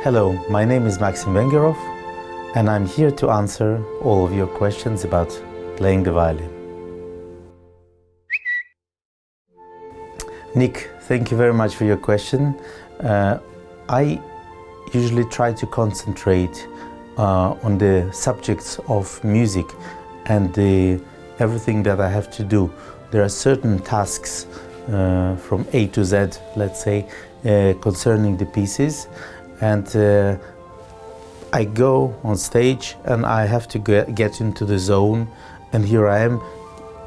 Hello, my name is Maxim Vengerov, and I'm here to answer all of your questions about playing the violin. Nick, thank you very much for your question. I usually try to concentrate on the subjects of music and everything that I have to do. There are certain tasks from A to Z, let's say, concerning the pieces, and I go on stage and I have to get into the zone, and here I am,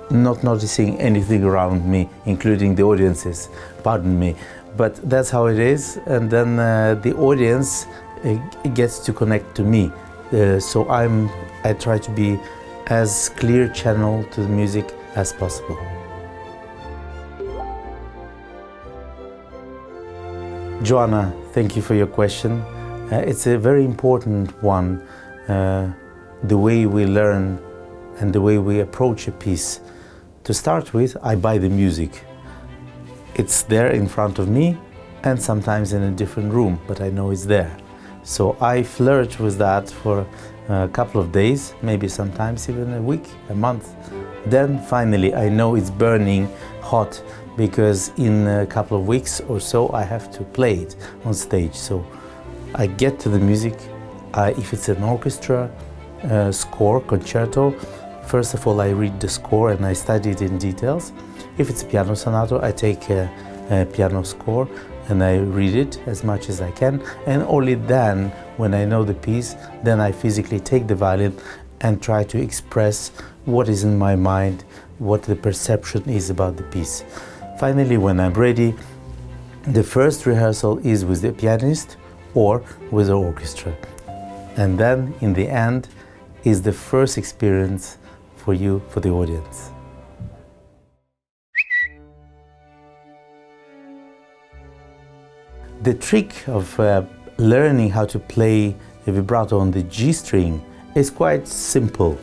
not noticing anything around me, including the audiences, pardon me, but that's how it is. And then the audience gets to connect to me, so I try to be as clear channel to the music as possible. Joanna, thank you for your question. It's a very important one, the way we learn and the way we approach a piece. To start with, I buy the music. It's there in front of me and sometimes in a different room, but I know it's there. So I flirt with that for a couple of days, maybe sometimes even a week, a month. Then finally I know it's burning hot, because in a couple of weeks or so I have to play it on stage. So I get to the music. If it's an orchestra score, concerto, first of all I read the score and I study it in details. If it's a piano sonata, I take a piano score and I read it as much as I can, and only then, when I know the piece, then I physically take the violin and try to express what is in my mind, what the perception is about the piece. Finally, when I'm ready, the first rehearsal is with the pianist or with the orchestra. And then, in the end, is the first experience for you, for the audience. The trick of learning how to play a vibrato on the G string is quite simple.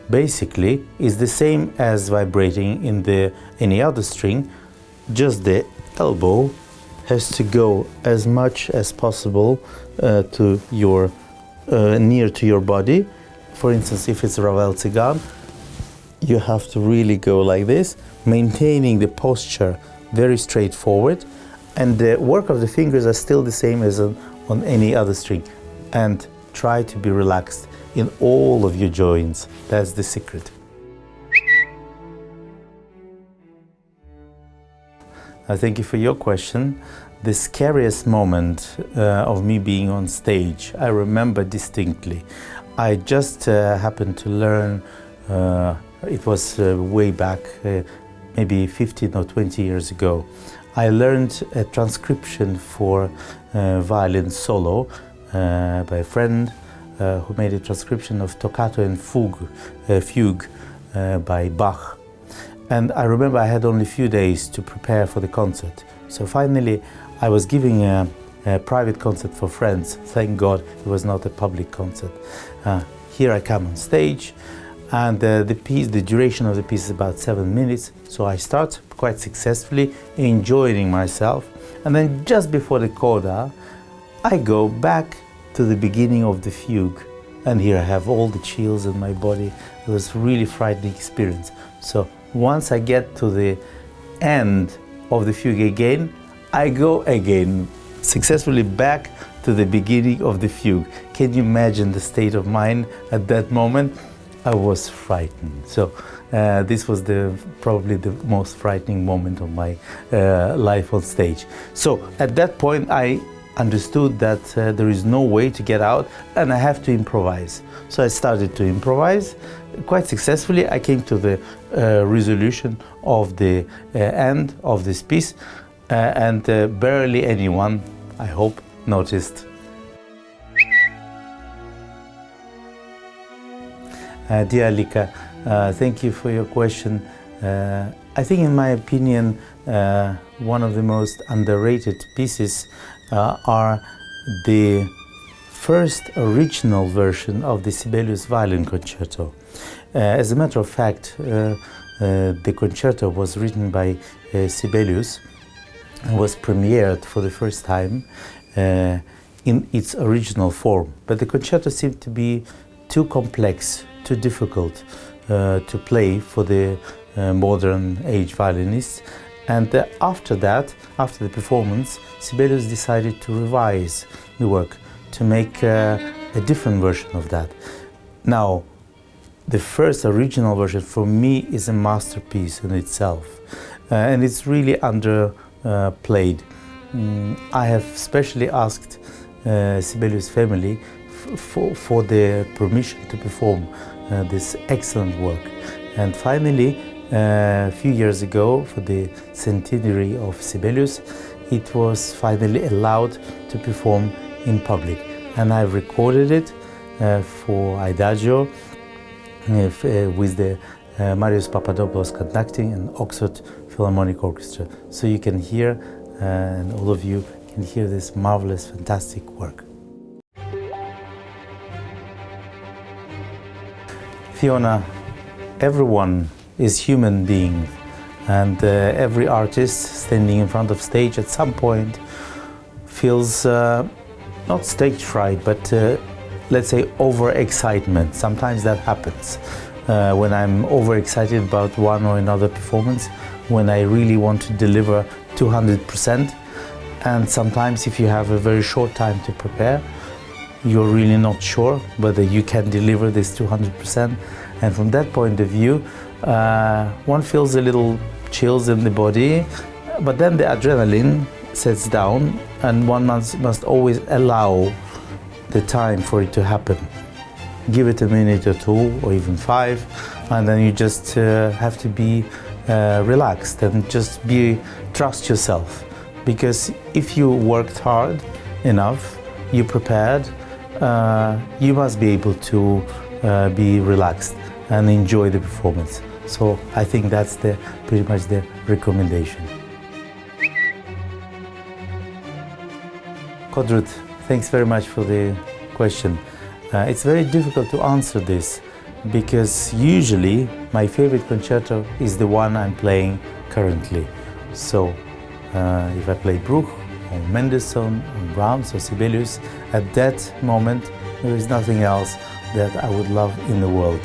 Basically, it's the same as vibrating in any other string, just the elbow has to go as much as possible to your near to your body. For instance, if it's Ravel Tsigan, you have to really go like this, maintaining the posture very straightforward, and the work of the fingers are still the same as on any other string. And try to be relaxed in all of your joints. That's the secret. Thank you for your question. The scariest moment of me being on stage, I remember distinctly. I just happened to learn, it was way back, maybe 15 or 20 years ago. I learned a transcription for violin solo by a friend who made a transcription of Toccato and Fugue by Bach. And I remember I had only a few days to prepare for the concert. So finally I was giving a private concert for friends. Thank God it was not a public concert. Here I come on stage, and the duration of the piece is about 7 minutes. So I start quite successfully, enjoying myself. And then just before the coda, I go back to the beginning of the fugue. And here I have all the chills in my body. It was a really frightening experience. So once I get to the end of the fugue again, I go again successfully back to the beginning of the fugue. Can you imagine the state of mind at that moment? I was frightened. So this was probably the most frightening moment of my life on stage. So at that point I understood that there is no way to get out and I have to improvise. So I started to improvise quite successfully. I came to the resolution of the end of this piece, and barely anyone, I hope, noticed. Dear Lika, thank you for your question. I think, in my opinion, one of the most underrated pieces are the first original version of the Sibelius Violin Concerto. As a matter of fact, the concerto was written by Sibelius and was premiered for the first time in its original form. But the concerto seemed to be too complex, too difficult to play for the modern age violinists. And after that, after the performance, Sibelius decided to revise the work, to make a different version of that. Now, the first original version for me is a masterpiece in itself, and it's really underplayed. I have specially asked Sibelius' family for the permission to perform this excellent work. And finally, a few years ago, for the centenary of Sibelius, it was finally allowed to perform in public. And I've recorded it for Adagio with the Marius Papadopoulos conducting and Oxford Philharmonic Orchestra. So you can hear, and all of you can hear this marvelous, fantastic work. Fiona, everyone is human being, and every artist standing in front of stage at some point feels not stage fright, but let's say overexcitement. Sometimes that happens when I'm overexcited about one or another performance, when I really want to deliver 200%. And sometimes if you have a very short time to prepare, you're really not sure whether you can deliver this 200%. And from that point of view, one feels a little chills in the body, but then the adrenaline sets down, and one must always allow the time for it to happen. Give it a minute or two, or even 5, and then you just have to be relaxed and just trust yourself. Because if you worked hard enough, you prepared, you must be able to be relaxed and enjoy the performance. So I think that's pretty much the recommendation. Kodrut, thanks very much for the question. It's very difficult to answer this because usually my favorite concerto is the one I'm playing currently. So if I play Bruch or Mendelssohn or Brahms or Sibelius, at that moment there is nothing else that I would love in the world.